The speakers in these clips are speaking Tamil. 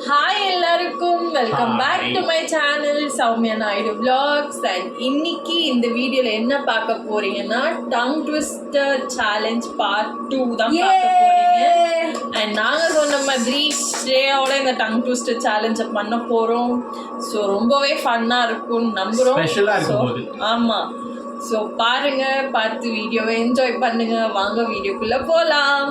ஹாய் எல்லாருக்கும் welcome back to my channel Soumya Naidu vlogs and இன்னைக்கு இந்த வீடியோல என்ன பார்க்க போறீங்கன்னா டங் ட்விஸ்டர் சேலஞ்ச் பார்ட் 2 தான் பார்க்க போறீங்க. அண்ட் நாங்க சொன்ன மாதிரி ஸ்ரேயாவோட இந்த டங் ட்விஸ்டர் சேலஞ்சை பண்ண போறோம். ஸோ ரொம்பவே ஃபன்னா இருக்கும் நம்புறோம். ஆமா, ஸோ பாருங்க, பார்த்து வீடியோவை என்ஜாய் பண்ணுங்க. வாங்க வீடியோக்குள்ள போலாம்.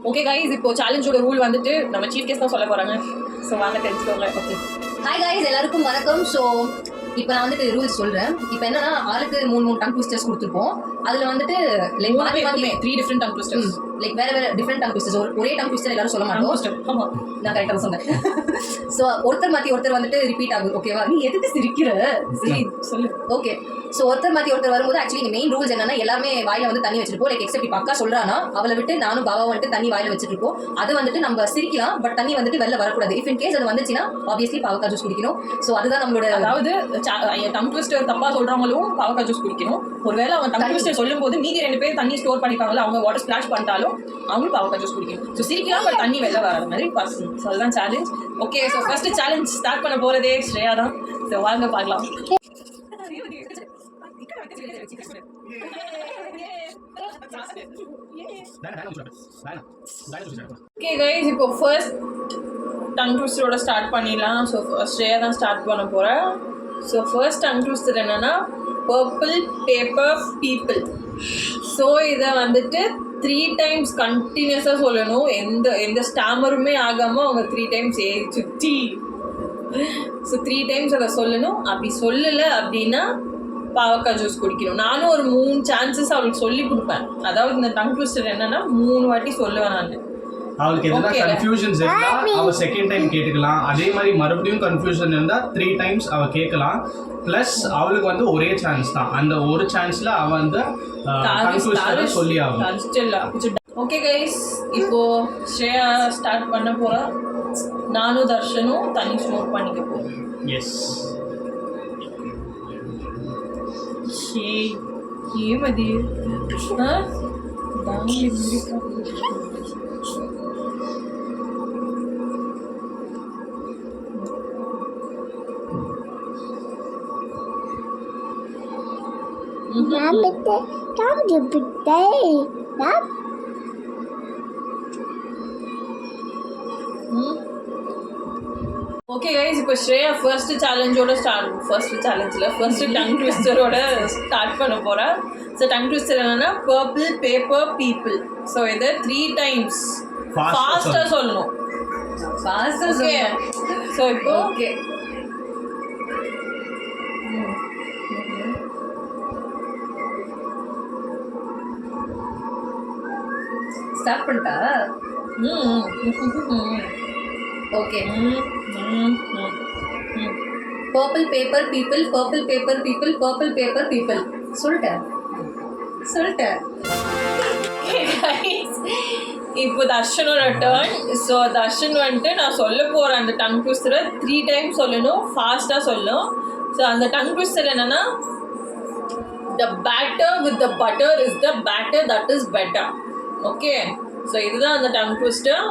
ஓகே கைஸ், இப்போ சேலஞ்சோட ரூல் வந்துட்டு நம்ம சீஃப் கெஸ்ட் தான் சொல்ல போறாங்க. ஸோ வாங்க தெரிஞ்சுக்கோங்க. ஓகே, ஹாய் கைஸ், எல்லாருக்கும் வணக்கம். ஸோ இப்போ நான் வந்துட்டு ரூல்ஸ் சொல்கிறேன். இப்போ என்னன்னா, ஆளுக்கு 3 டங் ட்விஸ்டர்ஸ் கொடுத்துருப்போம். அதில் வந்துட்டு லைக் மாற்றி 3 டிஃப்ரெண்ட் டங் ட்விஸ்டர்ஸ், லைக் வேறு டிஃப்ரெண்ட் டங் ட்விஸ்டர்ஸ். ஒரே டங் ட்விஸ்டர் எல்லாரும் சொல்ல மாட்டோம். ஆமாம், நான் கரெக்டாக சொன்னேன். ஸோ ஒருத்தர் மாற்றி ஒருத்தர் வந்துட்டு ரிப்பீட் ஆகும். ஓகேவா? நீ எதுக்கு சிரிக்கிற? சரி சொல்லு. ஓகே, ஸோ ஒருத்தர் மாற்றி ஒருத்தர் வரும்போது ஆக்சுவலி மெயின் ரூல்ஸ் என்னன்னா, எல்லாருமே வாயில வந்து தண்ணி வச்சிருப்போம். லைக் எக்ஸப்ட் இப்போ அக்கா சொல்றானா, அவளை விட்டு நானும் பாபா வந்துட்டு தண்ணி வாயில வச்சிருப்போம். அது வந்துட்டு நம்ம சிரிக்கலாம், பட் தண்ணி வந்துட்டு வெளில வரக்கூடாது. இஃப் இன் கேஸ் அது வந்துச்சுன்னா ஆப்வியஸ்லி பாவக்காய் ஜூஸ் குடிக்கணும். ஸோ அதுதான் நம்மளோட, அதாவது டங் ட்விஸ்டர் தப்பா சொல்றவங்களும் பாவக்காய் ஜூஸ் குடிக்கணும். ஒருவேளை அவங்க டங் ட்விஸ்டர் சொல்லும் போது மீதி 2 பேர் தண்ணி ஸ்டோர் பண்ணிப்பாங்களா, அவங்க வாட்டர் ஸ்பிளாஷ் பண்ணிட்டாலும் அவங்களும் பாவக்காய் ஜூஸ் குடிக்கணும். ஸோ சிரிக்கலாம், பட் தண்ணி வெளில வராத மாதிரி பர்சன். ஸோ அதுதான் challenge. Okay, so first challenge start பண்ண போறதே ஸ்ரேயா தான். ஸோ வாங்க பார்க்கலாம். ஓகே கைஸ், இப்போ ஃபர்ஸ்ட் டங் ட்விஸ்டரோட ஸ்டார்ட் பண்ணிடலாம். ஸோ ஸ்ரேயா தான் ஸ்டார்ட் பண்ண போகிறேன். ஸோ ஃபர்ஸ்ட் டங் ட்விஸ்டர் என்னன்னா, பர்பிள் பேப்பர் பீப்புள். ஸோ இதை வந்துட்டு 3 டைம்ஸ் கண்டினியூஸாக சொல்லணும். எந்த ஸ்டாமருமே ஆகாமல் அவங்க 3 டைம்ஸ் சுற்றி. ஸோ 3 டைம்ஸ் அதை சொல்லணும். அப்படி சொல்லலை அப்படின்னா பாவக்காய் ஜூஸ் குடிக்கணும். நானும் ஒரு 3 சான்சஸ் அவளுக்கு சொல்லி கொடுப்பேன். அதாவது இந்த டங் ட்விஸ்டர் என்னன்னா 3 வாட்டி சொல்லுவேன் நான். அவளுக்கு எதனா கன்ஃபியூஷன்ஸ் இருந்தா அவ செகண்ட் டைம் கேட்டுக்கலாம். அதே மாதிரி மறுபடியும் கன்ஃபியூஷன் இருந்தா 3 டைம்ஸ் அவ கேட்கலாம். பிளஸ் அவளுக்கு வந்து ஒரே சான்ஸ் தான். அந்த ஒரு சான்ஸ்ல அவ வந்து கன்ஃபியூஷன் சொல்லி ஆகும். ஓகே கைஸ், இப்போ ஸ்ரேயா ஸ்டார்ட் பண்ண போறா. நானும் தர்ஷனும் தண்ணி ஸ்டோர் பண்ணிக்க போறோம். எஸ். ఏమది ஓகே கைஸ், இப்போ ஸ்ரேயா ஃபர்ஸ்ட் சேலஞ்சோட ஃபர்ஸ்ட் டங் ட்விஸ்டரோட ஸ்டார்ட் பண்ண போகிறேன். ஸோ டங் ட்விஸ்டர் என்னன்னா, பர்பிள் பேப்பர் பீப்புள். ஸோ இதை 3 டைம்ஸ் ஃபாஸ்ட்டாக சொல்லணும். ஓகே, ஸோ இப்போ ஓகே ஸ்டார்ட் பண்ணிட்டா? Okay. Purple paper people, purple paper people, purple paper people. சொல்லிட்டேன். இப்போ தர்ஷனோட டர்ன். ஸோ தர்ஷன் வந்துட்டு நான் சொல்ல போகிறேன் அந்த டங் ட்விஸ்டரை 3 டைம்ஸ் சொல்லணும், ஃபாஸ்ட்டாக சொல்லணும். ஸோ அந்த டங் ட்விஸ்டர் என்னன்னா, the batter with the butter is the batter that is better. Okay, so இதுதான் அந்த டங் ட்விஸ்டர்.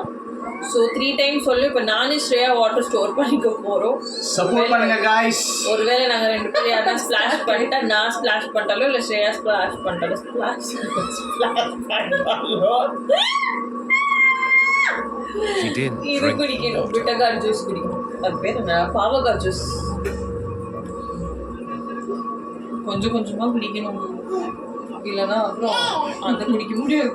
ஸோ 3 டைம்ஸ் சொல்லி இப்போ நானும் ஸ்ரேயா வாட்டர் ஸ்டோர் பண்ணிக்க போகிறோம். சப்போர்ட் பண்ணுங்க गाइस. ஒருவேளை நாங்கள் 2 பேர் யாராவது ஸ்பிளாஷ் பண்ணிட்டா, நான் ஸ்பிளாஷ் பண்ணிட்டாலோ இல்லை ஸ்ரேயா ஸ்பிளாஷ் பண்ணிட்டாலோ இது குடிக்கணும். பிட்டகார் ஜூஸ் குடிக்கணும். அது பேர் என்ன? பாவக்காய் ஜூஸ். கொஞ்சம் கொஞ்சமாக குடிக்கணும், இல்லைன்னா அப்புறம் அந்த குடிக்க முடியாது.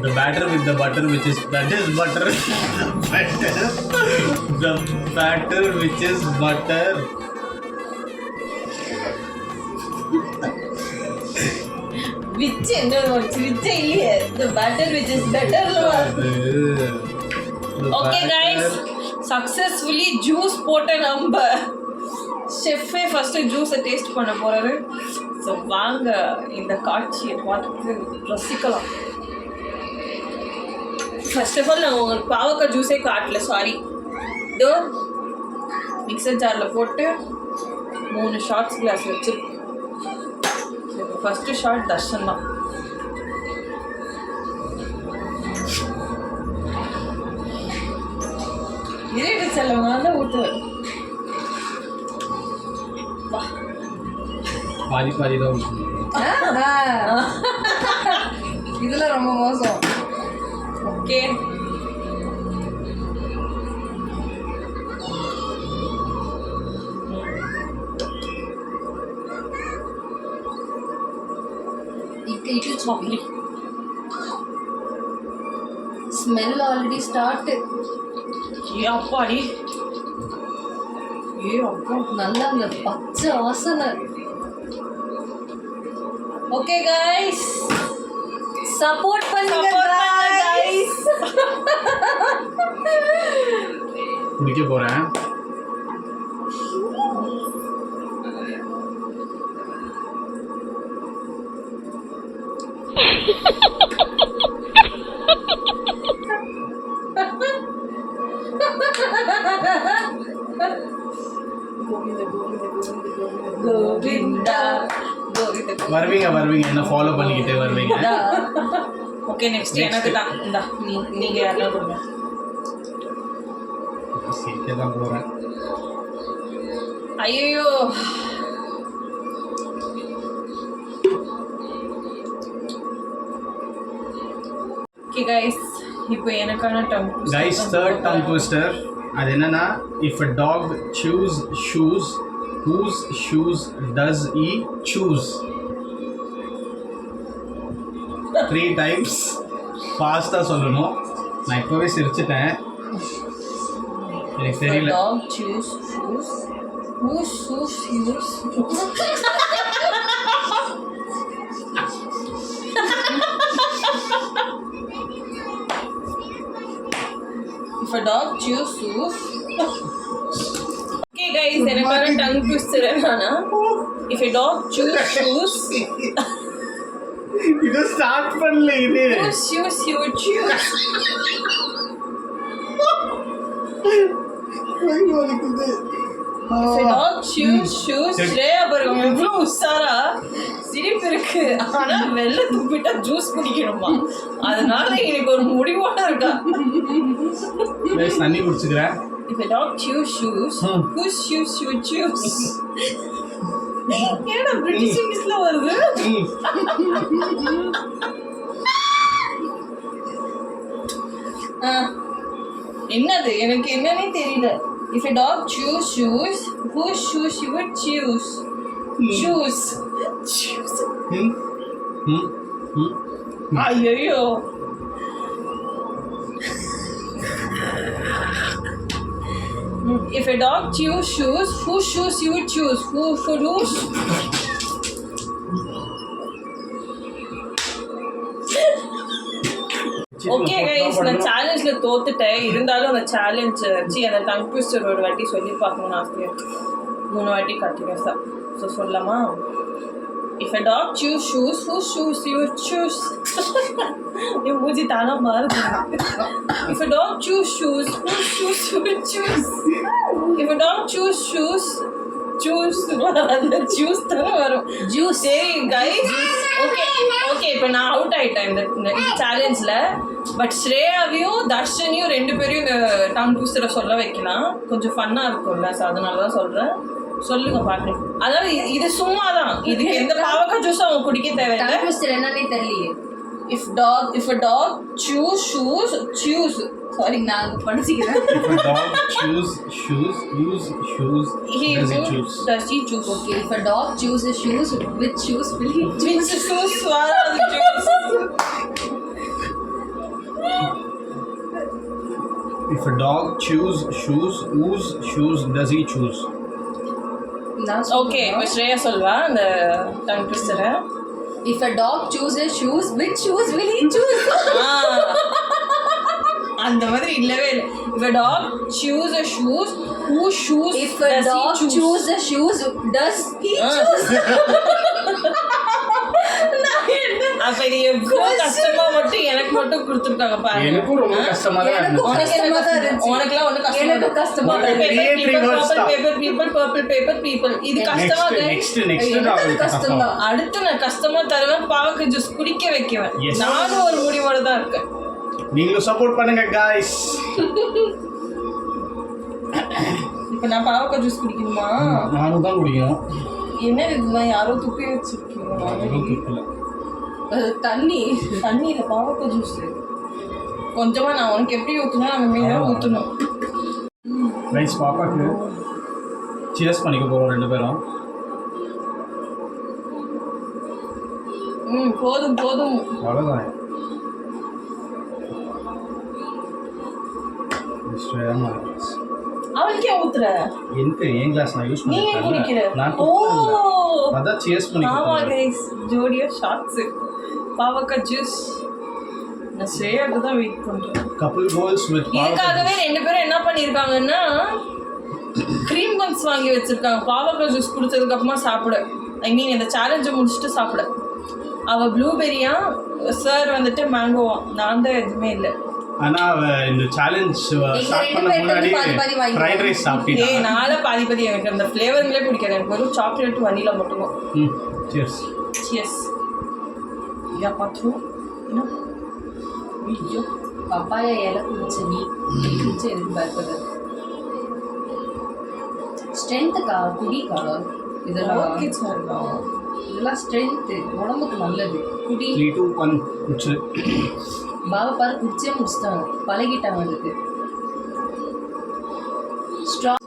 The batter with the butter which is butter. The batter which is butter. which என்ன which இல்லையே, the batter which is better. Okay guys, successfully juice போட்ட நம்ம ஷெஃபே ஃபர்ஸ்ட் ஜூஸை டேஸ்ட் பண்ண போறாரு. ஸோ வாங்க இந்த காட்சியை பார்த்து ரசிக்கலாம். ஃபர்ஸ்ட் ஆஃப் ஆல் நான் உங்களுக்கு பாவக்காய் ஜூஸே காட்டல, சாரி. இதோ மிக்சர் ஜாரில் போட்டு 3 ஷார்ட்ஸ் கிளாஸ் வச்சுருக்கோம். ஃபஸ்ட்டு ஷார்ட் தர்ஷன் தான். இதே செல்லவங்க தான் ஊற்றுவேன். பாதி பாதி தான். இதுல ரொம்ப மோசம். ஓகே, இட்லி சாப்பிடு. Smell already start. ஏ அப்பாடி, ஏ அப்பா, நல்லா அந்த பச்சை வாசனை. ஓகே கைஸ், சப்போர்ட் பண்ணுங்க கைஸ். குடிக்க போறேன். கோவிந்தா வருவீங்க என்ன ஃபாலோ பண்ணிக்கிட்டே வருவீங்க. ஓகே, நெக்ஸ்ட் எனக்கு தான். இந்தா நீங்க யாரா கொடுங்க. சீக்கிரம் தான் போறேன். ஐயோ, ஓகே கைஸ், இப்போ எனக்கான tongue twister. Guys, third tongue twister. அது என்னன்னா, if a dog chews shoes, whose shoes does he choose? 3 times ஃபாஸ்டா சொல்லணும். நான் இப்பவே சிரிச்சிட்டேன், எனக்கு தெரியல. Dog choose shoes. Whose shoes use? If a dog choose shoes. Okay guys, எனக்கான டங் ட்விஸ்டர் என்னன்னா, if a dog choose shoes, இது ஸ்டார்ட் பண்ணல. இது whose shoes you would choose? If a dog choose shoes, Shreya பாருங்க எவ்வளோ உஷாரா சிரிப்பு இருக்கு. ஆனா வெள்ளை துப்பிட்டா ஜூஸ் குடிக்கணுமா, அதனால எனக்கு ஒரு முடிவோட இருக்கா. கைஸ், தண்ணி குடிச்சுக்கிறேன். If a dog choose shoes, whose shoes you would choose? ஏன்னா பிரிட்டிஷ் இங்கிலீஷ்ல வருது. என்னது எனக்கு என்னன்னே தெரியல. If a dog choose shoes, whose shoes you would choose? Choose. ஐயோ, if a dog choose shoes, whose shoes you would choose? Whose? Okay guys, நான் சேலஞ்சில் தோத்துட்டேன். இருந்தாலும் அந்த சேலஞ்ச் அந்த டங் ட்விஸ்டர் ஒரு வாட்டி சொல்லி பார்க்கணும்னு ஆசையாக இருக்கு. 3 வாட்டி கண்டினியூஸாக. ஸோ சொல்லலாமா? If a dog choose shoes, whose shoes you would choose? என் மூஞ்சி தானா மாறுது. If a dog choose shoes, whose shoes you would choose? If a dog choose shoes, அந்த ஜூஸ் தானே வரும். ஜூஸ். சரி கைஸ், ஓகே இப்போ நான் அவுட் ஆயிட்டேன் இந்த சேலஞ்சில். பட் ஸ்ரேயாவையும் தர்ஷனையும் 2 பேரையும் இந்த டங் ட்விஸ்டரை சொல்ல வைக்கலாம். கொஞ்சம் ஃபன்னாக இருக்கும்ல, ஸோ அதனால தான் சொல்கிறேன். சொல்லுங்க பார்க்கலாம். அதாவது இது சும்மா தான், இதுக்கு எந்த பாவக்காய் ஜூஸும் அவங்க குடிக்க தேவையில்லை. டங் ட்விஸ்டர் என்னன்னே தெரியலையே. If a dog choose shoes. Sorry, நான் படிச்சிக்கிறேன். If a dog choose shoes, whose shoes does he choose? Okay, if a dog chooses shoes, which shoes will he choose? Which shoes are the choose? If a dog choose shoes, whose shoes does he choose? Okay, இப்போ ஸ்ரேயா சொல்வா அந்த tongue ட்விஸ்டரை. If a dog chooses shoes, which shoes will he choose? அந்த மாதிரி இல்லவே இல்லை. If a dog chooses shoes, whose shoes If a dog chooses shoes, does he choose? இது எவ்வளவு கஷ்டமா மட்டும் எனக்கு மட்டும் கொடுத்துருக்காங்க பாருங்க. எனக்கும் ரொம்ப கஷ்டமா தான் இருந்துச்சு. உனக்குலாம் ஒண்ணு கஷ்டமா பீப்பிள் இது கஷ்டமா கஷ்டம். அடுத்து நான் கஷ்டமா தருவேன், பாவக்காய் ஜூஸ் குடிக்க வைக்குவேன். நானும் ஒரு முடிவோட தான் இருக்கேன். நீங்களும் சப்போர்ட் பண்ணுங்க गाइस. இப்போ நான் பாவக்காய் ஜூஸ் குடிக்கணுமா? நானும் தான் குடிக்கணும். என்ன இதுதான் யாரோ துப்பி வச்சிருக்கீங்க? தண்ணி இல்ல பாவக்காய் ஜூஸ். கொஞ்சமா நான் உனக்கு எப்படி ஊற்றணும் நம்ம மீன் ஊற்றணும். ரைஸ் பாப்பாக்கு சியர்ஸ் பண்ணிக்க போகிறோம் 2 பேரும். போதும் அவ்வளோதான். அவளுக்கே ஊத்துற எனக்கு ஏன் கிளாஸ் நான் யூஸ் நீ ஏன் குடிக்கிற? நான் அதான் சியர்ஸ் பண்ணிக்க ஆமா गाइस, ஜோடியா ஷாட்ஸ் பாவக்காய் ஜூஸ். நான் சேயாக்கு தான் வெயிட் பண்றேன். கப்புள் கோல்ஸ் வித் இதுக்காகவே 2 பேரும் என்ன பண்ணிருக்காங்கன்னா க்ரீம் பன்ஸ் வாங்கி வச்சிருக்காங்க. பாவக்காய் ஜூஸ் குடிச்சதுக்கு அப்புறமா சாப்பிட, ஐ மீன் இந்த சேலஞ்சை முடிச்சுட்டு சாப்பிட. அவ ப்ளூபெரியா, சார் வந்துட்டு மேங்கோவா. நான் தான் எதுவுமே இல்லை. ஆனா அவ இந்த சேலஞ்ச் ஸ்டார்ட் பண்ண முன்னாடி ஃப்ரைட் ரைஸ் சாப்பிட்டா. நாளை பாதி எனக்கு அந்த ஃப்ளேவருங்களே பிடிக்காது. எனக்கு வெறும் சாக்லேட் வனிலா மட்டும். சியர்ஸ் யா பாத்து என்ன ஐயோ பப்பாயா இலை குடிச்சு நீ குடிச்சு எதிர்பார்க்குறது ஸ்ட்ரென்த்துக்கா குடிக்கா. இதெல்லாம் ஓகே சார், இதெல்லாம் ஸ்ட்ரென்த்து, உடம்புக்கு நல்லது. குடி. 3 2 1 குடிச்சு பாபா பாரு குடிச்சே முடிச்சிட்டாங்க, பழகிட்டாங்க அதுக்கு. ஸ்ட்ராங்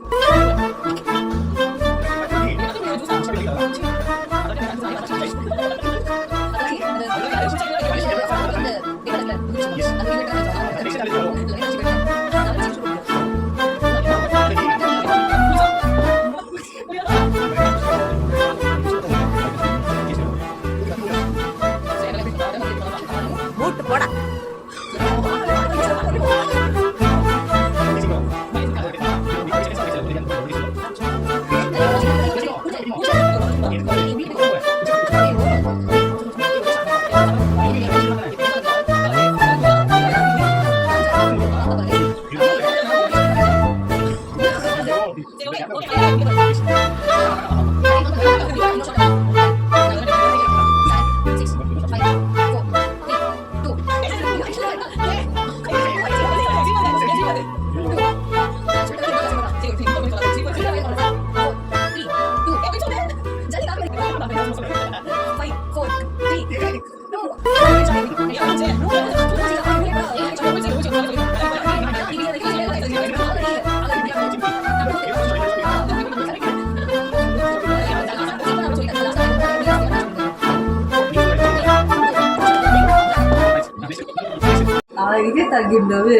இது தகிண்டவு.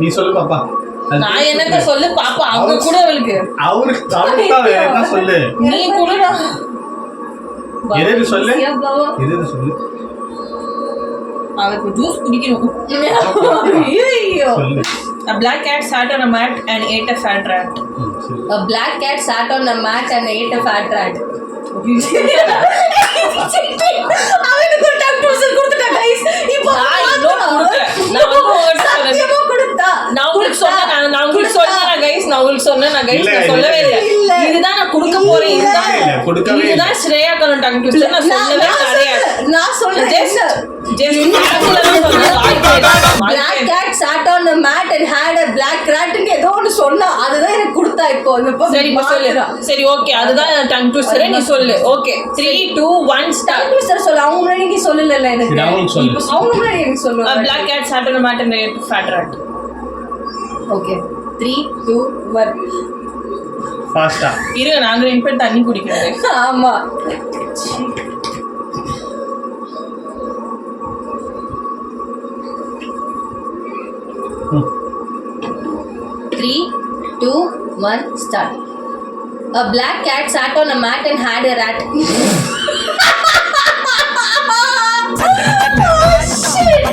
நீ சொல்லு பாப்பா. நான் என்னத்த சொல்லு பாப்பா, அவங்க கூட அவளுக்கு அவருக்கு என்ன சொல்லு. நீ குடுடா. எது சொல்லு சொல்லு. அவளுக்கு ஜூஸ் குடிக்கணும். ஐயோ. A black cat sat on a mat and ate a fat rat. A black cat sat on a mat and ate a fat rat. அவனுக்கு ஒரு டைம் ட்ரூசர் கொடுத்துட்டா गाइस. இப்போ நான் உங்களுக்கு சொன்னேன் गाइस, நான் சொல்லவே இல்லை. இதுதான் நான் கொடுக்க போறேன். இதுதான் ஸ்ரேயா கரண்ட் டங் ட்விஸ்டர். நான் சொல்லவே கிடையாது. நான் சொல்றேன் black cat sat on a mat and had a black rat ன்னு ஏதோ ஒன்னு சொன்னா, அதுதான் எனக்கு கொடுத்தா. இப்போ சரி சொல்லு. சரி ஓகே, அதுதான் டங் ட்விஸ்டர். நீ சொல்லு. Okay 3 2 1 start. டங் ட்விஸ்டர் சொல்லு. அவங்க முன்னாடி நீ சொல்லல எனக்கு. அவங்க முன்னாடி எனக்கு சொல்லு. A black cat sat on a mat and ate a fat rat. Okay 3 2 1 ஃபாஸ்டா இருங்க, நாங்க 2 பேர் தண்ணி குடிக்கிறோம். ஆமா. Three, 2, 1, start. A black cat sat on a mat and had a rat. Oh shit!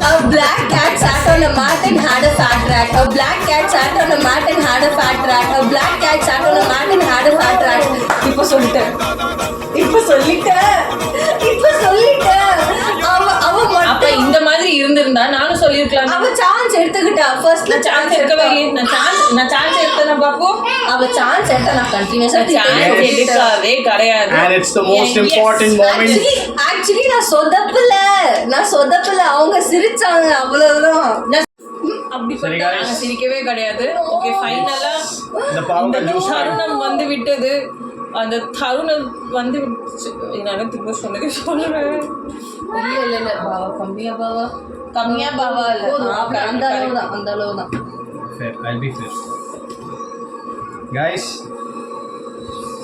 A black cat sat on a mat and had a fat rat. A black cat sat on a mat and had a fat rat. A black cat sat on a mat and had a fat rat. இப்போ சொல்லிட்டேன். ஃபர்ஸ்ட்ல நான் சான்ஸ் எடுக்கவே இல்லையே. நான் சான்ஸ் எடுத்தேன் பாப்பு. அவ சான்ஸ் எடுத்தா நான் கண்டினியூஸா சான்ஸ் எடுக்கவே கிடையாது. And it's the most important moment. Actually நான் சொதப்பல அவங்க சிரிச்சாங்க அவ்வளவுதான். அப்படி சரி பார்த்தா guys. நாங்க சிரிக்கவே கிடையாது. ஓகே ஃபைனலா இந்த பாவக்காய் ஜூஸ் தருணம் வந்து விட்டது. அந்த தருணம் வந்து என்னால திரும்ப சொல்றேன். இல்ல பாவா கம்மியா பாவா இல்ல அந்த அளவுதான் fair. I'll be fair. Guys,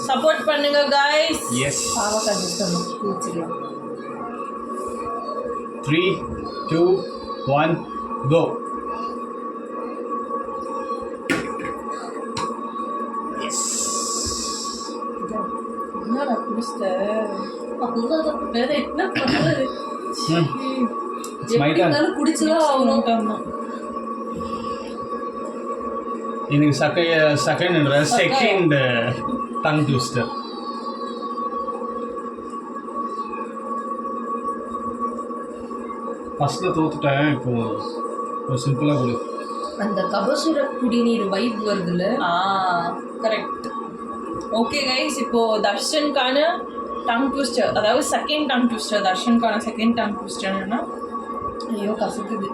support பண்ணுங்க guys. yes. பாவா கண்டிப்பா கூச்சிடலாம். 3, 2, 1, go. Yes. என்னடா குடிச்ச? அவ்வளவுதான் வேற என்ன பண்றது? It's my turn. எப்படினாலும் குடிச்சுதான் ஆகணும். இன்னைக்கு செகண்ட் டங் ட்விஸ்டர். ஃபர்ஸ்ட்ல தோத்துட்டேன். இப்போ ஒரு சிம்பிளா கொடு. அந்த கபசுர குடிநீர் வைப் வருதுல்ல. கரெக்ட். ஓகே கைஸ், இப்போ தர்ஷனுக்கான டங் ட்விஸ்டர், அதாவது செகண்ட் டங் ட்விஸ்டர். தர்ஷனுக்கான செகண்ட் டங் ட்விஸ்டர் என்னன்னா, ஐயோ கசக்குது.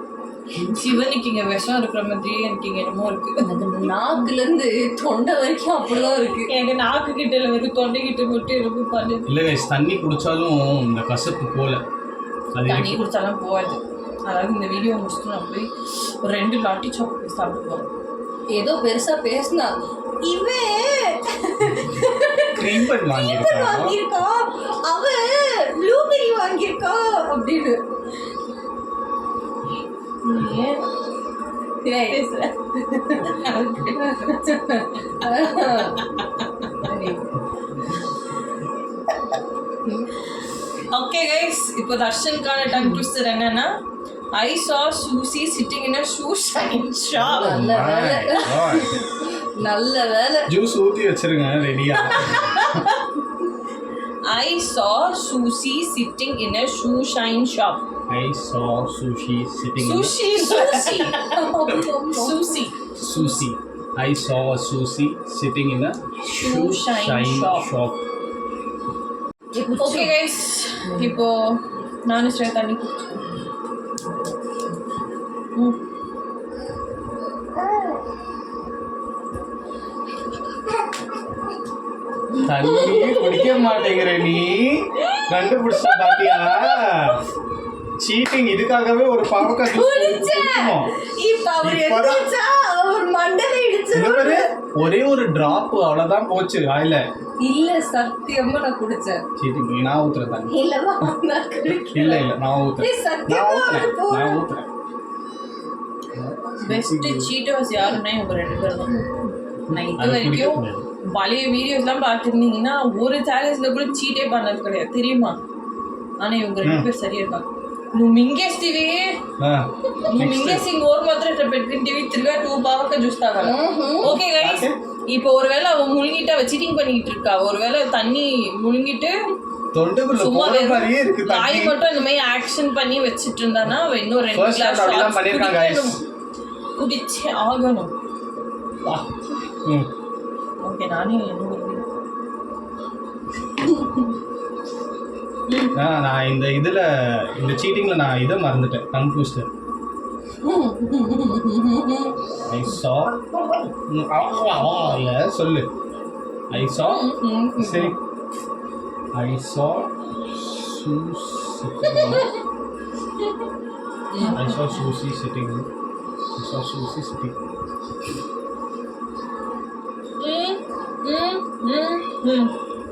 சிவனுக்கு இங்கே விஷம் இருக்கிற மாதிரியே எனக்கு இங்கே என்னமோ இருக்கு. அது நாக்குல இருந்து தொண்டை வரைக்கும் அப்படிதான் இருக்கு. எனக்கு நாக்கு கிட்ட இருக்கு, தொண்டை கிட்ட மட்டும் இருக்கு. பண்ணு இல்லை கைஸ், தண்ணி குடிச்சாலும் இந்த கசப்பு போல. அது தண்ணி குடிச்சாலும் போகாது. அதாவது இந்த வீடியோ முடிச்சுட்டு நான் போய் ஒரு 2 லாட்டி சாக்லேட் சாப்பிட்டு போகிறேன். ஏதோ பெருசா பேசினா இவன் க்ரீம் பன் வாங்கியிருக்கா, அவ ப்ளூபெரி வாங்கியிருக்கா அப்படின்னு. ஓகே கைஸ், இப்போ தர்ஷனுக்கான டங் ட்விஸ்டர் என்னன்னா, I saw Susie sitting in a shoe shine shop. நல்ல வேலை ஜூஸ் ஊற்றி வச்சிருங்க ரெடியா. I saw Susie sitting in a shoe shine shop. I saw Susie sitting Sushi. Susie. Susie. I saw Susie sitting in a shoe shine shop. Okay guys, இப்போ நானும் ஸ்ட்ரே தண்ணி குடிச்சேன். தண்ணியே குடிக்க மாட்டேங்கிற நீ. கண்டுபிடிச்ச பாத்தியா? சீட்டிங். இதுக்காகவே ஒரு பாவக்காய் குடிக்கணும். இப்ப அவர் எடுத்துச்சா அவர் மண்டல இடிச்சு ஒரே ஒரு டிராப் அவ்வளவுதான் போச்சு வாயில. இல்ல சத்தியமா நான் குடிச்சேன். சீட்டிங். நான் ஊத்துறேன் தண்ணி. இல்லமா நான் குடிக்கல. இல்ல நான் ஊத்துறேன். நான் ஊத்துறேன். பெஸ்ட் சீட்டர்ஸ் யாருன்னா இவங்க 2 பேர் தான். நான் இது வரைக்கும் பழைய வீடியோஸ்லாம் பார்த்துருந்தீங்கன்னா ஒரு சேலஞ்சில் கூட சீட்டே பண்ணது கிடையாது தெரியுமா? ஆனால் இவங்க 2 பேர் சரியா இருக்காங்க. నువ్వు మింగేస్తివి నువ్వు మింగేసి ఇంకోరు మాత్రం ఇట్లా పెట్టుకుంటేవి తిరిగా 2 பாவக்காய் ஜூஸ் தாங்க. ஓகே கைஸ், இப்போ ஒருவேளை அவன் முழுங்கிட்டு அவ சீட்டிங் பண்ணிட்டு இருக்கா. ஒருவேளை தண்ணி முழுங்கிட்டு சும்மா வாய் மட்டும் இந்த மாதிரி ஆக்ஷன் பண்ணி வச்சிட்டு இருந்தானா அவ இன்னும் 2 கிளாஸ் குடிச்சே ஆகணும். ஓகே நானே நான் இந்த சீட்டிங்ல நான் இதை மறந்துட்டேன். Tongue twister. I saw சொல்லு. I saw சரி. I saw Susie sitting.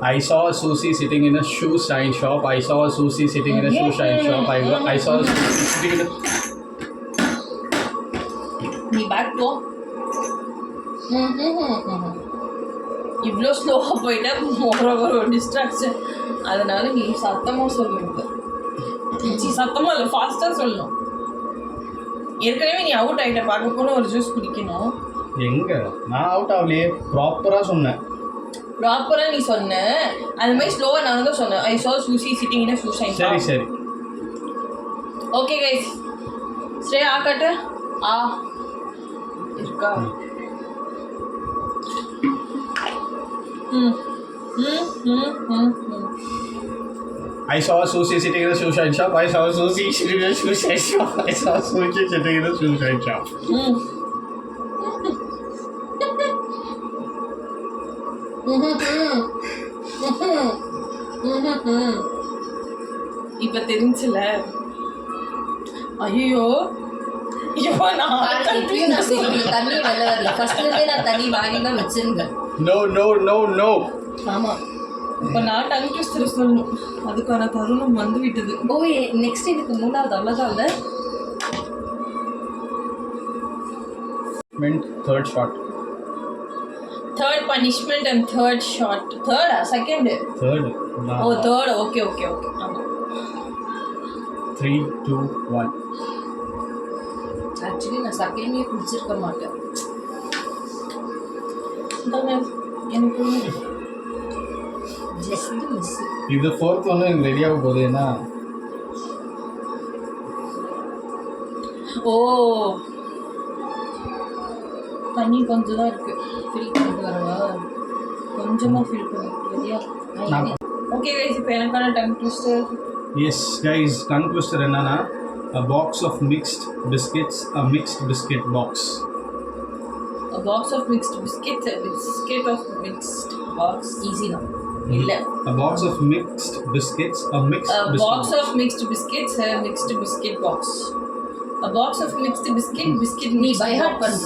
I saw Susie sitting in a shoe shine shop. I saw Susie sitting in a shoe shine shop. I saw Susie sitting in a... நீ பேக் போ. இவ்வளோ ஸ்லோவாக போயிட்டா ஒரு டிஸ்ட்ராக்ஷன். அதனால நீ சத்தமாக சொல்லுங்க. சத்தமாக இல்லை, ஃபாஸ்ட்டாக சொல்லணும். ஏற்கனவே நீ அவுட் ஆகிட்ட. பார்க்க போன ஒரு ஜூஸ் குடிக்கணும். எங்க நான் அவுட் ஆகலையே. ப்ராப்பராக சொன்னேன். ப்ராப்பராக நீ சொன்ன. அந்த மாதிரி ஸ்லோவாக நான் தான் சொன்னேன். ஐ saw Susie sitting in a shoe shine shop. சரி ஓகே கைஸ், ஸ்ரே ஆ கட்டு. ஆ இருக்கா ம் ம் ம் ம் ம் I saw Susie sitting in the shoe shine shop. I saw Susie sitting in the shoe shine shop. I saw Susie sitting in the shoe shine shop. ம் இப்ப தெரிஞ்சுல ஐயோ இவன் எப்பயும் நான் சொல்லுவேன் தண்ணி வெளில வரல ஃபர்ஸ்ட்லேருந்தே நான் தண்ணி வாங்கி தான் வச்சிருந்தேன். No, no, no, no. ஆமாம். இப்போ நான் டங் ட்விஸ்டர் சொல்லணும் அதுக்கான தருணம் வந்து விட்டது. ஓய் நெக்ஸ்ட் இதுக்கு 3வது அவ்வளோதான் இல்லை. Third shot. Third punishment and third shot. Third second? Third. Oh, third. Okay. ஆமா. 3, 2, 1. ஆக்சுவலி நான் செகண்டே குடிச்சிருக்க மாட்டேன். எனக்கு ஜஸ்ட் மிஸ். இது ஃபோர்த் ஒன்று எனக்கு ரெடியாக போகுது ஏன்னா ஓ தண்ணி கொஞ்சம் தான் இருக்கு. ஃபில் பண்ணிட்டு வரவா? கொஞ்சமாக ஃபில் பண்ணி ரெடியா? ஓகே கைஸ், இப்போ எனக்கான tongue twister. S guys, tongue twister என்னன்னா a box of mixed biscuits, a mixed biscuit box. A box of mixed biscuits, a biscuit of mixed box. Easy தான். இல்ல. A box of mixed biscuits, a mixed A biscuit box of mixed biscuits, a mixed biscuit box. A box of mixed biscuit நீ mixed பை ஹார்ட் box. பண்ற.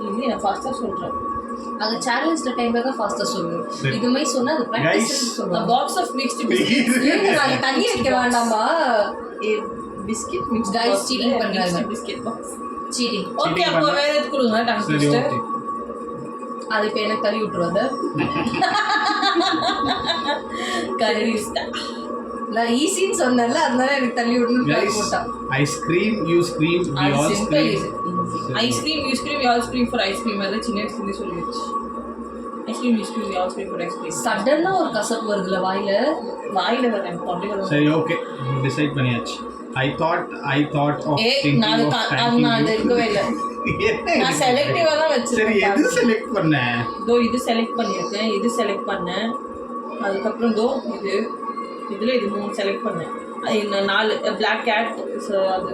இல்லை நான் ஃபாஸ்ட்டாக சொல்கிறேன். அது சேலஞ்சில் டைமில் தான் ஃபாஸ்ட்டாக சொல்லுவேன். இது மாதிரி சொன்னால் அது ப்ராக்டிஸ் A சொல்லுவாங்க. box of mixed biscuits. நாங்கள் தண்ணி வைக்க வேண்டாமா? Biscuit mixed Guys, box. cheating பண்றாங்க. Biscuit box. சீட்டிங். ஓகே, அப்போ வேற எது கொடுங்க டங் சரி ட்விஸ்டர். ஓகே. அது இப்போ எனக்கு தள்ளி விட்டுருவாங்க. கரிஸ்டா. நான் ஈஸின்னு சொன்னேன்ல, அதனால எனக்கு தள்ளி விடணும்னு ட்ரை போட்டான். I scream, you scream, we அது all simple scream. is ice cream, you scream, we all scream for ice cream. அது சின்ன வயசுல சொல்லிடுச்சு. Ice cream, you scream, we all scream for ice cream. சடனா ஒரு கசப்பு வருதுல வாயில. வாயில வரேன் தொண்டையில. சரி ஓகே, டிசைட் பண்ணியாச்சு. I thought of thinking நான் of அது நான் thanking you. இருக்கவே இல்லை. நான் செலக்டிவா தான் சரி எது வச்சிருக்கேன். செலக்ட் பண்ண? இதோ இது செலக்ட் பண்ணியிருக்கேன், இது செலக்ட் பண்ணேன், அதுக்கப்புறம் இதோ இதில் இது 3 செலக்ட் பண்ணேன். அது இன்னும் 4 பிளாக் கேட். அது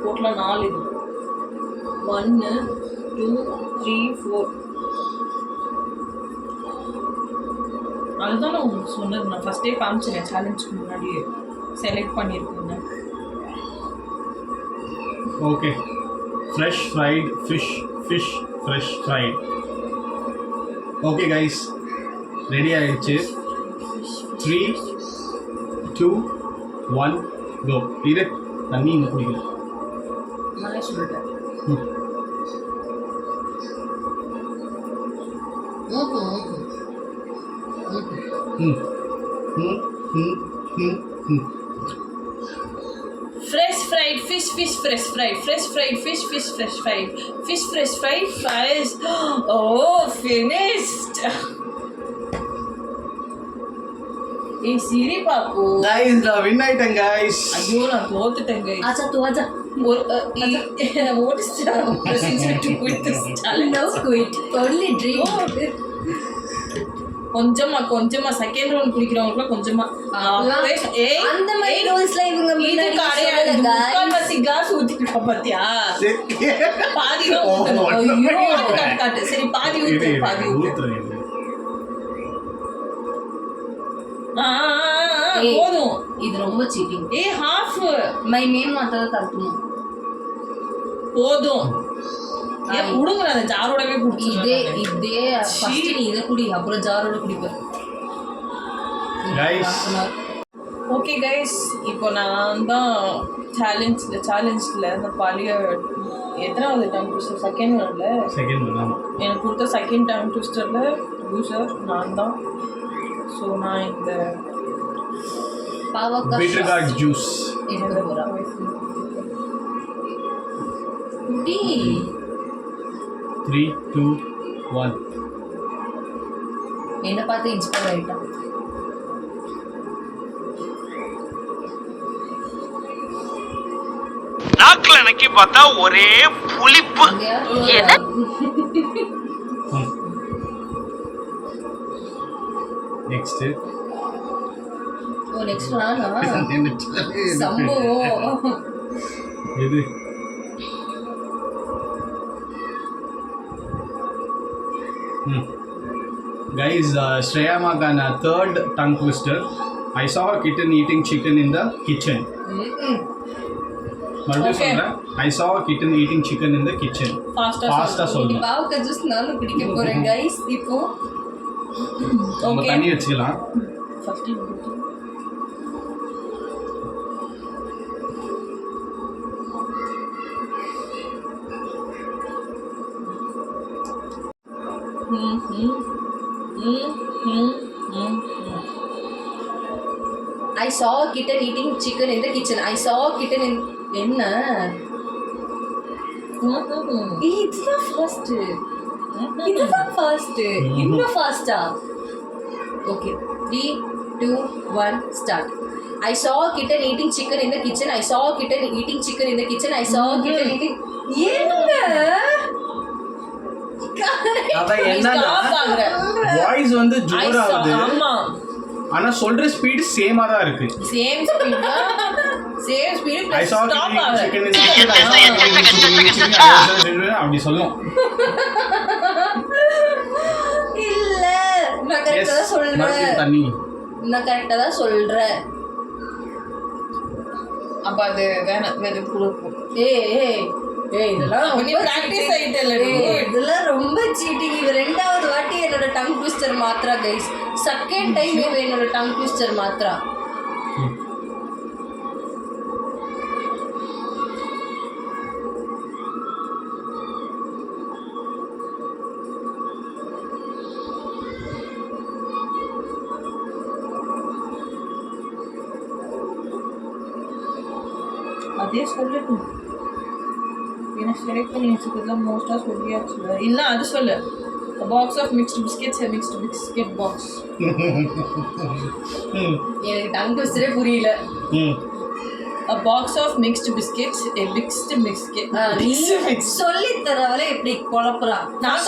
டோட்டலாக 4 இது 1 2 3 4. அதுதான் நான் உங்களுக்கு சொன்னது. நான் ஃபஸ்ட்டே காமிச்சேன் சேலஞ்சுக்கு முன்னாடி செலக்ட் பண்ணியிருக்கேங்க. Okay, fresh fried fish fresh fried. Okay guys, ready ஆயிடுச்சு. 3, 2, 1 கோ. இது தண்ணி இங்கே குடிக்கல. நானே சொல்லிட்டேன். Fresh fried fish fresh fried fish fresh fried fries. Oh, finished. ஏய் சிரி பாப்பு. கைஸ் நான் வின் ஆயிட்டேன் கைஸ். ஐயோ நான் தோத்துட்டேன் guys. ஆச்சா தூ ஆச்சா. What is the procedure to quit this challenge? No quit, only drink. கொஞ்சமா செகண்ட் ரவுண்ட் குடிக்கிறவங்க கொஞ்சமா அந்த மாதிரி ரூல்ஸ்ல இவங்க முன்னாடி கிடையாது. முக்கால்வாசி காசு ஊத்திருக்கா பாத்தியா? பாதி தான் ஊத்தணும். ஐயோ காட்டு. சரி பாதி ஊத்து. போதும். இது ரொம்ப சீட்டிங். ஹாஃப் மை நேம் மாத்தத தரணும். போதும். குடுங்க, அந்த ஜாரோடவே குடிச்சு. இதே ஃபர்ஸ்ட் நீ இதை குடி, அப்புறம் ஜாரோட குடிப்பேன். ஓகே கைஸ், இப்போ நான் தான் சேலஞ்சில் அந்த பழைய எத்தனாவது டங் ட்விஸ்டர்? செகண்ட் ஒன்ல எனக்கு கொடுத்த செகண்ட் டங் ட்விஸ்டரில் யூசர் நான் தான். ஸோ நான் இந்த பீட்ரூட் ஜூஸ் எடுக்க போகிறேன். குடி. 3, 2, 1. என்ன பார்த்து இன்ஸ்பயர் ஆகிட்டான். நாக்குல நக்கி பார்த்தா ஒரே புளிப்பு. நெக்ஸ்ட் ஓ நெக்ஸ்ட் நானா சம்பவம் இது guys, Shreya Makana third tongue twister. I saw a kitten eating chicken in the kitchen. மறுபடியும் சொல்றேன், I saw a kitten eating chicken in the kitchen. ஃபாஸ்டா சொல்லுங்க. பாவுக்கு ஜூஸ் நானும் குடிக்க போறேன் गाइस. இப்போ நம்ம தண்ணி வச்சுக்கலாம். I saw a kitten eating chicken in the kitchen. I saw a kitten in என்ன இதுதான் ஃபர்ஸ்ட் இன்னும் ஃபாஸ்டா okay 3 2 1 start I saw a kitten eating chicken in the kitchen. I saw a kitten eating chicken in the kitchen. I saw a kitten eating என்ன அத என்னன்னா வாய்ஸ் வந்து ஜோரா வருது. ஆமா ஆனா சொல்ற ஸ்பீட் சேமா தான் இருக்கு. சேம் ஸ்பீட் தான். Same speed I saw chicken in the kitchen. அப்படி சொல்லும். இல்ல நான் கரெக்ட்டா தான் சொல்றேன். தண்ணி நான் கரெக்ட்டா தான் சொல்றேன். அப்ப அது வேற குடுக்கும். ஏய் இதெல்லாம் நீ பிராக்டீஸ் ஆயிட்டல. இதெல்லாம் ரொம்ப சீட்டிங். இது ரெண்டாவது வாட்டி என்னோட டங் ட்விஸ்டர் மாத்ரா गाइस. செகண்ட் டைம் என்னோட டங் ட்விஸ்டர் மாத்ரா. அதே சொல்லிட்டு என்ன செலக்ட் பண்ணி வச்சுக்கிறதுலாம் மோஸ்ட்டாக சொல்லியாச்சு. இல்லை அது சொல்லு. A box of mixed biscuits, a mixed biscuit box. எனக்கு டங் ட்விஸ்டரே புரியல. A box of mixed biscuits, a mixed biscuit. சொல்லி தரவளே எப்படி குழப்பறா? நான்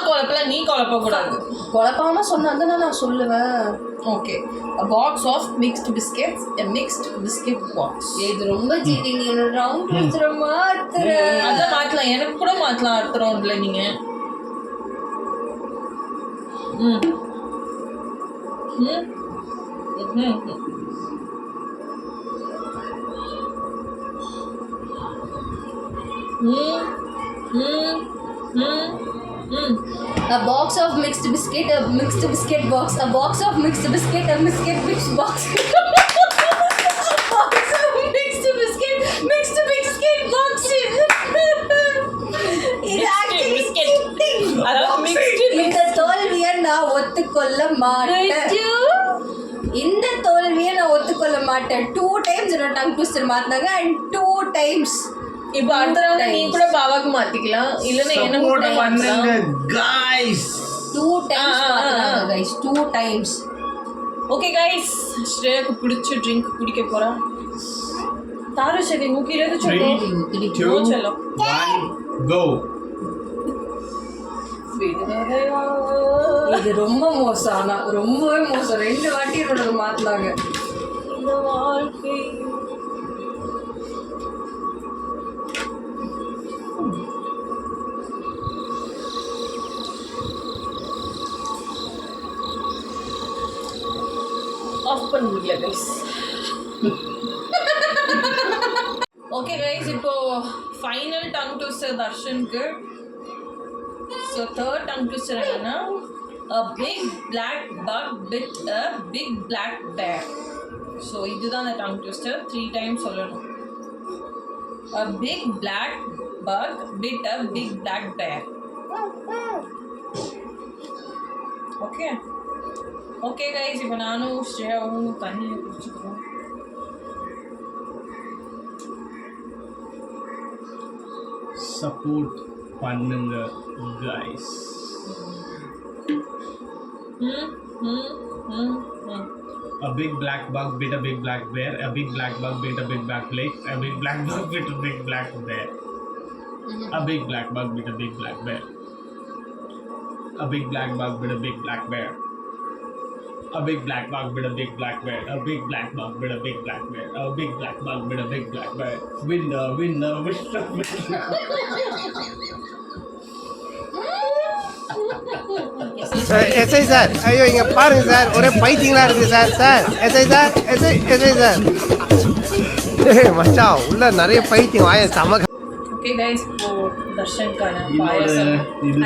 குழப்பல, நீ குழப்ப கூடாது. குழப்பாம சொன்னா நான் சொல்லுவேன். Okay. A box of mixed biscuits, a mixed biscuit box. இது ரொம்ப சீட்டிங். என்னோட ரவுண்ட் ட்விஸ்டர் மாத்துற. அத மாத்தலாம். எனக்கு கூட மாத்தலாம் அடுத்த ரவுண்ட்ல நீங்க. A box of mixed biscuit, a mixed biscuit box, a box of mixed biscuit, a biscuit mixed box. Box of mixed biscuit box. இது actually cheating. இந்த தோல்வியை நான் ஒத்துக்கொள்ள மாட்டேன். இந்த தோல்வியை நான் ஒத்துக்கொள்ள மாட்டேன். 2 times என்னோட டங் ட்விஸ்டர் மாத்தினாங்க and 2 times. இப்போ அடுத்த ரவுண்ட் நீ கூட பாவாக்கு மாத்திக்கலாம். இல்லனா என்ன கூட பண்ணுங்க गाइस. 2 times மாத்தினாங்க गाइस. 2 times. ஓகே गाइस, ஸ்ரேயாக்கு பிடிச்ச ட்ரிங்க் குடிக்க போறா. தாரு சரி முக்கிலே तो चलो. 1 go. இது ரொம்ப மோசம். ஆனா ரொம்பவே மோசம். 2 வாட்டி என்னோட மாத்தினாங்க. இந்த வாழ்க்கை ஆஃப் பண்ண முடியல गाइस. ஓகே गाइस, இப்போ ஃபைனல் டங் ட்விஸ்டர் தர்ஷனுக்கு. ஸோ தேர்ட் டங் ட்விஸ்டர் என்னன்னா a big black bug bit a big black bear. So இதுதான் அந்த டங் ட்விஸ்டர். 3 times சொல்லணும். a big black bug bit a big black bear. Okay okay guys, இப்போ நானும் ஸ்ரேயாவும் தண்ணி குடிச்சுக்கிறோம். சப்போர்ட் பண்ணுங்க guys. A big black bug bit a big black bear. A big black bug bit a big black lake. A big black bug bit a big black bear. A big black bug bit a big black bear. A big black bug bit a big black bear. A big black bug bit a big black bear. A big black bug bit a big black bear. A big black bug bit a big black bear. Winner, winner, winner, winner. SI sir, ஐயோ இங்க பாருங்க சார், ஒரே பைத்தியங்களா இருக்கு sir. Sir SI sir, SI sir, மச்சான் உள்ள நிறைய பைத்தியம் வாய சம. ஓகே கைஸ், இப்போ தர்ஷன்கான இதோட பாயசம். இது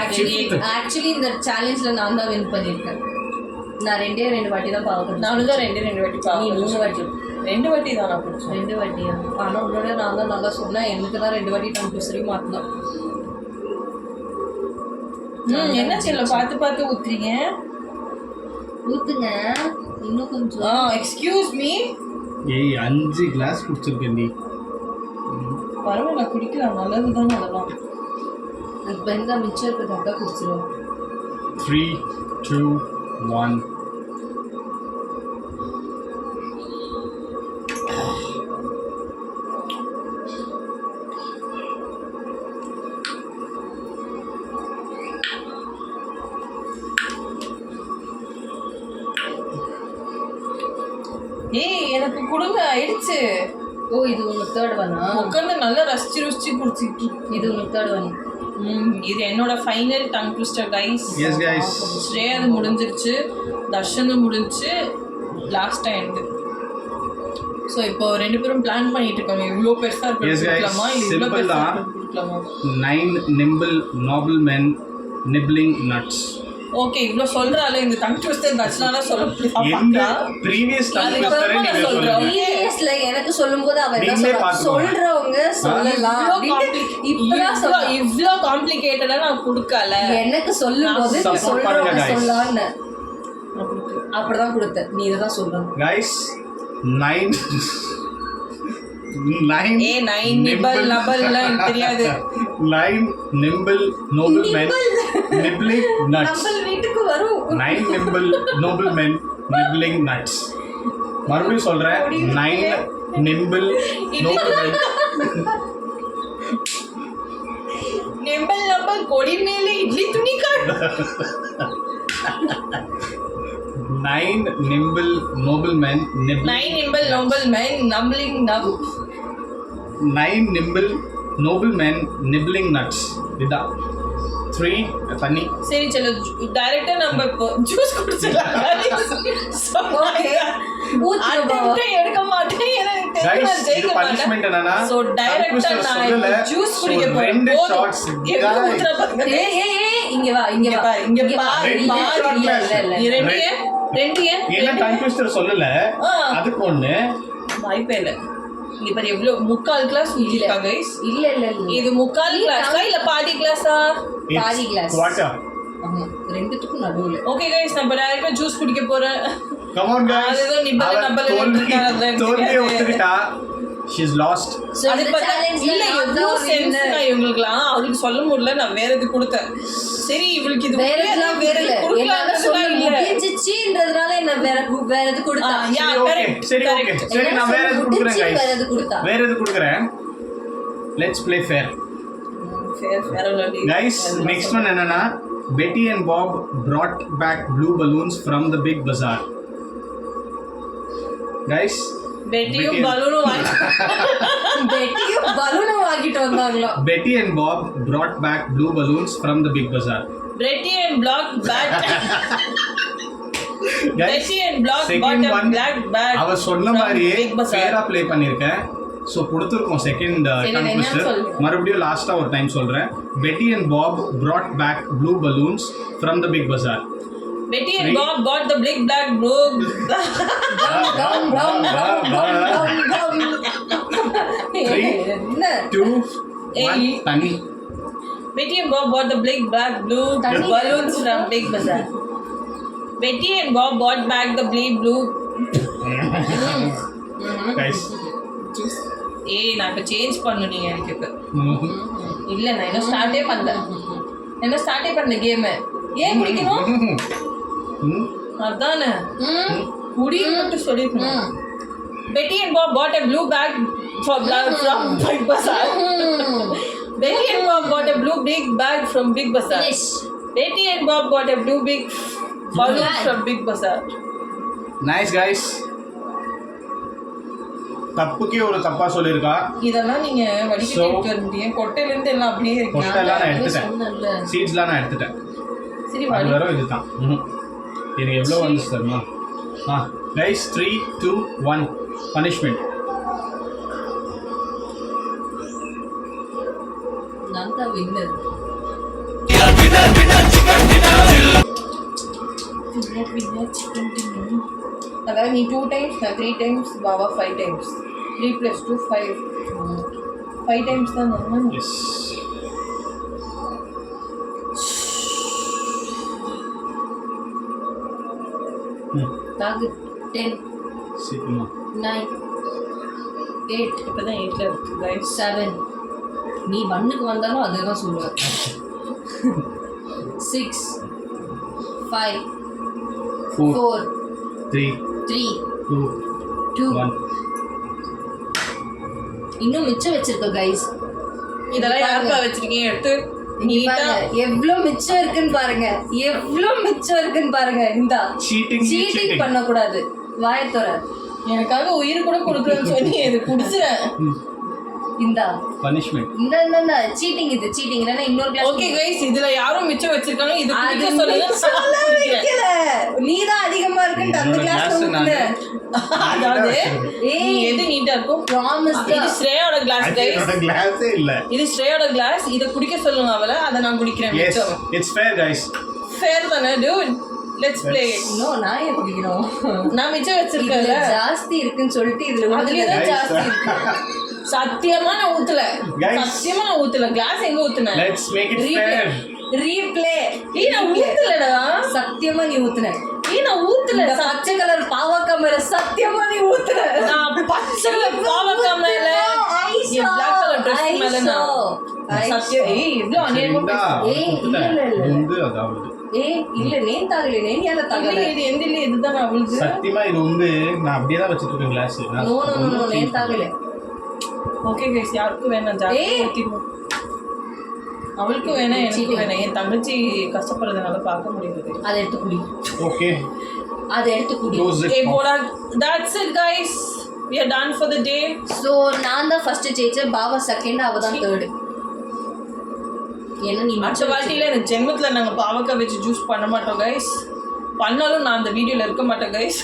ஆக்சுவலி இந்த சேலஞ்ச்ல நான் தான் வின் பண்ணிருக்கேன். நான் ரெண்டு வாட்டி தான் பாவம். நானும் தான் ரெண்டு வாட்டி நீ 3 வாட்டி. 2 வாட்டி தான் நான் குடிச்சேன். 2 வாட்டியா? ஆனா உன்னோட நான் தான் நல்லா சொன்னேன். எனக்கு தான் 2 வாட்டி டங் ட்விஸ்டரையும் மாத்தலாம். என்ன செல்ல பார்த்து ஊத்துறீங்க? ஊத்துங்க இன்னும் கொஞ்சம். Excuse me. ஏய் 5 கிளாஸ் குடிச்சிருக்கேன் நீ. பரவாயில்ல, குடிக்கலாம், நல்லது தானே அதெல்லாம். இப்போ எங்க மிச்சம் இருக்கிறதா குடிச்சிருவோம். 3, 2, 1. ஏய் எனக்கு கொடுங்க, ஆயிடுச்சு. ஓ இது உங்க தேர்ட் ஒன்னா? உட்காந்து நல்லா ரசிச்சு குடிச்சிட்டு. இது உங்க தேர்ட் ஒன். இது என்னோட final tongue twister guys. Yes guys, ஸ்ரேயாது முடிஞ்சிருச்சு, தர்ஷனும் முடிஞ்சு, லாஸ்ட் டைம். ஸோ இப்போ 2 பேரும் பிளான் பண்ணிட்டு இருக்காங்க. இவ்வளோ பெருசாக இருக்கலாமா இல்லை இவ்வளோ பெருசாக கொடுக்கலாமா? 9 nimble noblemen nibbling nuts. Okay, இவ்வளோ சொல்றால இந்த டங் ட்விஸ்டர் தர்ஷனால சொல்ல எந்த previous tongue twister நீங்க சொல்றீங்க? சீரியஸ்ல எனக்கு சொல்லும்போது அவ என்ன நீங்களே சொல்றா? பாத்துக்கோங்க. சொல்றவங்க சொல்லலாம். இப்பதான் சொல்றா. இவ்வளோ காம்ப்ளிகேட்டடா நான் கொடுக்கல. எனக்கு சொல்லும்போது Support சொல்றவங்க பண்ணுங்க, guys. சொல்லலாம்னு அப்படிதான் கொடுத்த. நீ இதுதான் சொல்றேன். Guys, 9 ஏ 9 நிபல் நபல்லாம் எனக்கு தெரியாது. 9 nimble noblemen nibbling nuts. நம்ம வீட்டுக்கு வரும். 9 nimble noblemen nibbling nuts. மறுபடியும் சொல்றேன், 9 nimble noblemen. நிபல் நபல் கொடி மேலே இட்லி துணி காட். 9 nimble noblemen nibbling. 9 nimble noblemen nibbling நப். 9 nimble noblemen nibbling nuts. இதுதான் 3 தண்ணி. சரி சலோ, டைரக்டா நம்ம இப்போ ஜூஸ் குடிச்சலாம். ஓகே அட்டெம்ப்ட் எடுக்க மாட்டேன், எனக்கு தெரியும் நான் Guys, இது ஜெயிக்க punishment மாட்டேன். என்னன்னா, சோ டைரக்டா Conquistador நான் சொல்லல, ஜூஸ் so குடிக்க போறேன். 2 shots. எவ்வளவு Guys. ஊத்துற பாருங்க. ஏய் இங்க வா இங்க இங்க வா பாரு, இங்க பாரு, ரெண்டு பாரு. shot இல்ல, glass. இல்ல, இல்ல. ரெண்டு என்ன tongue twister சொல்லல, ஆ. அதுக்கு ஒண்ணு. வாய்ப்பே இல்ல. இங்க பாரு எவ்வளவு 3/4 கிளாஸ் ஊத்திருக்கா கைஸ். இல்ல இல்ல இல்ல இது 3/4 கிளாஸா இல்ல பாதி கிளாஸா? It's பாதி glass. quarter. ஆமா ரெண்டுத்துக்கும் நடுவுல. ஓகே கைஸ், நான் டைரக்டா ஜூஸ் குடிக்க போறேன். Come on guys. அது ஏதோ நிபல் அவ நபல் இருக்காங்க. தோல்வியை ஒத்துக்கிட்டா. She's lost. So அது இந்த பார்த்தா challenge இல்ல எவ்வளோ சென்ஸ்னா இவங்களுக்குலாம் அவளுக்கு சொல்ல முடியல. நான் வேற இது கொடுத்தேன். சரி இவளுக்கு இது வேற எல்லாம் வேற வேற இது என்னால சொல்ல கொடுக்கல. முடிஞ்சிச்சுன்றதுனால என்ன வேற இது கொடுத்தா. யா சரி, okay. கரெக்ட். சரி ஓகே. சரி நான் வேற எது கொடுக்குறேன் guys. வேற இது கொடுத்தா. வேற எது கொடுக்குறேன். Let's play fair. வேற லடி. Guys, next one என்னன்னா, Betty and Bob brought back blue balloons from the big bazaar. Guys, பெட்டியும் பலூனும் வாங்கி பெட்டியும் பலூனும் வாங்கிட்டு வந்தாங்களா? Betty and Bob brought back blue balloons from the big bazaar. Betty and Block bat. Guys, Betty and Block second bought a one, black bag. அவ சொன்ன from மாதிரியே Big Bazaar. ஃபேரா ப்ளே பண்ணிருக்கேன். ஸோ கொடுத்துருக்கோம் செகண்ட் சரி, டங் என்ன ட்விஸ்டர். சொல்லு. மறுபடியும் லாஸ்டா ஒரு டைம் சொல்றேன். Betty and Bob brought back blue balloons from the big bazaar. Betty and Three. Bob got the big black broom. Come come come come come. Three. என்ன? 2 1 Hey. தண்ணி. Betty and Bob bought the big black blue Tani. balloons from Big Bazaar. Betty and Bob bought back the blue. Guys. ஏய் நான் இப்போ சேஞ்ச் பண்ணணும் நீங்க எனக்கு இப்போ. இல்ல நான் இன்னும் ஸ்டார்ட்டே பண்ணல கேம். ஏன் குடிக்கணும்? அதானே. குடியை மட்டும் சொல்லிருக்கணும். Betty and Bob bought a blue bag from Big Bazaar. Betty and Bob bought a blue big bag from Big Bazaar. Finish. Betty and Bob bought a blue big balloon Bag. from Big Bazaar. Nice guys. தப்புக்கே ஒரு தப்பா சொல்லியிருக்கா. இதெல்லாம் நீங்க வடிகட்டி வரீங்க. கொட்டையில இருந்து எல்லாம் அப்படியே இருக்கு. கொட்டையெல்லாம் நான் எடுத்துட்டேன். சொன்னேன்ல. சீட்ஸ்லாம் நான் எடுத்துட்டேன். சரி அது வடி. வேற இதுதான். எனக்கு எவ்வளோ வந்துச்சு தெரியுமா? Guys 3, 2, 1 punishment. நான் தான் winner. அதாவது நீ 2 times, நான் 3 times, பாபா 5 times. 3 + 2 5. 5 times தான் நான். எஸ். தாகு 10, சீக்கிரமா 9, 8, இப்பதான் 8ல இருக்கு guys. 7. நீ பண்ணுக்கு வந்தாலும் அதுதான் சொல்லுவ. 6, 5, 4, 4, 3, 3, 2, 2. 1. இன்னும் மிச்சம் வச்சிருக்க கைஸ். இதெல்லாம் யாருக்கா வச்சிருக்கீங்க? எடுத்து நீட்டா எவ்வளவு மிச்சம் இருக்குன்னு பாருங்க. எவ்வளவு மிச்சம் இருக்குன்னு பாருங்க. இந்தா சீட்டிங் பண்ண கூடாது. வாயத்தோர எனக்காக உயிர் கூட கொடுக்குறேன்னு சொல்லி இது குடிச்சிட்டேன். இந்தா பனிஷ்மெண்ட். இந்த சீட்டிங். இது சீட்டிங் இல்லைன்னா இன்னொரு கிளாஸ். ஓகே கைஸ், இதுல யாரும் மிச்சம் வச்சிருக்காங்க. இது அது குடிக்க சொல்லுங்க. மிச்சம் வைக்கல. நீதான் அதிகமா இருக்குன்னு அந்த என்னோட கிளாஸ் glass ஊத்துன. அதாவது ஏய், நீ எது நீட்டா இருக்கும்? ப்ராமிஸ் இது ஸ்ரேயோட கிளாஸ் கைஸ். என்னோட கிளாஸே இல்ல. இது ஸ்ரேயோட கிளாஸ். இத குடிக்க சொல்லுங்க அவளை. அத நான் குடிக்கிறேன். Yes, it's fair guys. Fair தானே dude. Let's play it. இன்னும் நான் ஏன் குடிக்கணும்? நான் மிச்சம் வச்சிருக்கேன்ல. இதுல ஜாஸ்தி இருக்குன்னு சொல்லிட்டு இதுல அதுலயே தான் Guys. ஜாஸ்தி இருக்கு. சத்தியமா நான் ஊத்தல. Guys. சத்தியமா நான் ஊத்தல. கிளாஸ் எங்க ஊத்துனேன்? Let's make it fair. Replay. ஏய் நான் ஊத்தலடா. சத்தியமா நீ ஊத்துன. ஏய் நான் ஊத்தல. இந்த பச்சை கலர் பாவக்காய் மேல சத்தியமா நீ ஊத்துன. நான் பச்சை பாவக்காய் மேல என் black color dress மேல நான் சத்தியம். ஏய் இவ்ளோ அநியாயமா பேசுற. ஏய், இல்ல, இல்ல, இல்ல. வந்து அதாவது ஏய் இல்ல நேம் தாகல. நேம் யால தாகல? இல்ல இது எந்த இல்ல இதுதான் அவளுக்கு. சத்தியமா இது வந்து நான் அப்படியே தான் வச்சிட்டு இருக்கேன் glass. No no no name தாகல. ஓகே गाइस, யாருக்கும் வேணாம் ஜாஸ்தி ஏய். ஊத்திடுவோம். அவளுக்கு வேணாம், எனக்கு வேணாம். என் தங்கச்சி கஷ்டப்படுறதுனால பார்க்க முடியாது. அதை எடுத்து குடி. ஓகே அதை எடுத்து குடி. Close Okay, it. போடா. That's it guys. We are done for the day. So நான் தான் ஃபர்ஸ்ட் ஜெயிச்சேன். பாபா செகண்ட், அவ தான் தேர்டு. ஏன்னா நீ அடுத்த வாட்டியில இந்த ஜென்மத்துல நாங்க பாவக்காய் வச்சு ஜூஸ் பண்ண மாட்டோம் கைஸ். பண்ணாலும் நான் அந்த வீடியோல இருக்க மாட்டேன் கைஸ்.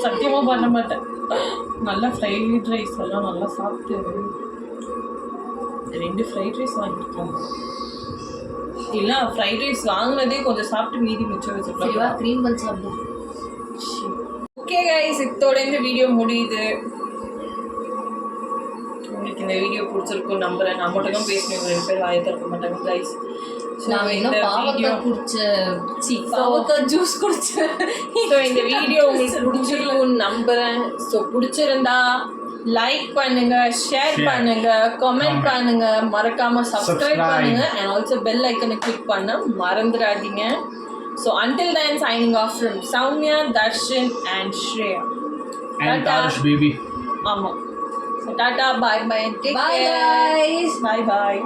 சத்தியமா பண்ண மாட்டேன். நல்லா ஃப்ரைட் ரைஸ் எல்லாம் நல்லா சாப்பிட்டு 2 ஃப்ரைட் ரைஸ் வாங்கிக்கலாம். இல்ல ஃப்ரைட் ரைஸ் வாங்கினதே கொஞ்சம் சாப்பிட்டு மீதி மிச்சம் சரிவா வச்சிருக்கலாம். க்ரீம் பன் சாப்பிடு. ஓகே கைஸ், இதோட இந்த வீடியோ முடியுது. உங்களுக்கு இந்த வீடியோ பிடிச்சிருக்கும் நம்புறேன். நான் மட்டும் தான் பேசினேன், 2 பேர் வாயை திறக்க மாட்டாங்க கைஸ். நான் இன்னும் பாவக்காய் குடிச்ச பாவக்காய் ஜூஸ் குடிச்சேன். ஸோ இந்த வீடியோ உங்களுக்கு பிடிச்சிருக்கும்னு நம்புறேன். ஸோ பிடிச்சிருந்தா லைக் பண்ணுங்க, ஷேர் பண்ணுங்க, கமெண்ட் பண்ணுங்க, மறக்காம சப்ஸ்கிரைப் பண்ணுங்க அண்ட் ஆல்சோ பெல் ஐக்கனை கிளிக் பண்ண மறந்துடாதீங்க. So until then signing off from Soumya, Darshan and Shreya. And Tarush baby. ஆமாம். ஸோ டாட்டா, பாய் பாய், Bye guys. பாய் பாய்.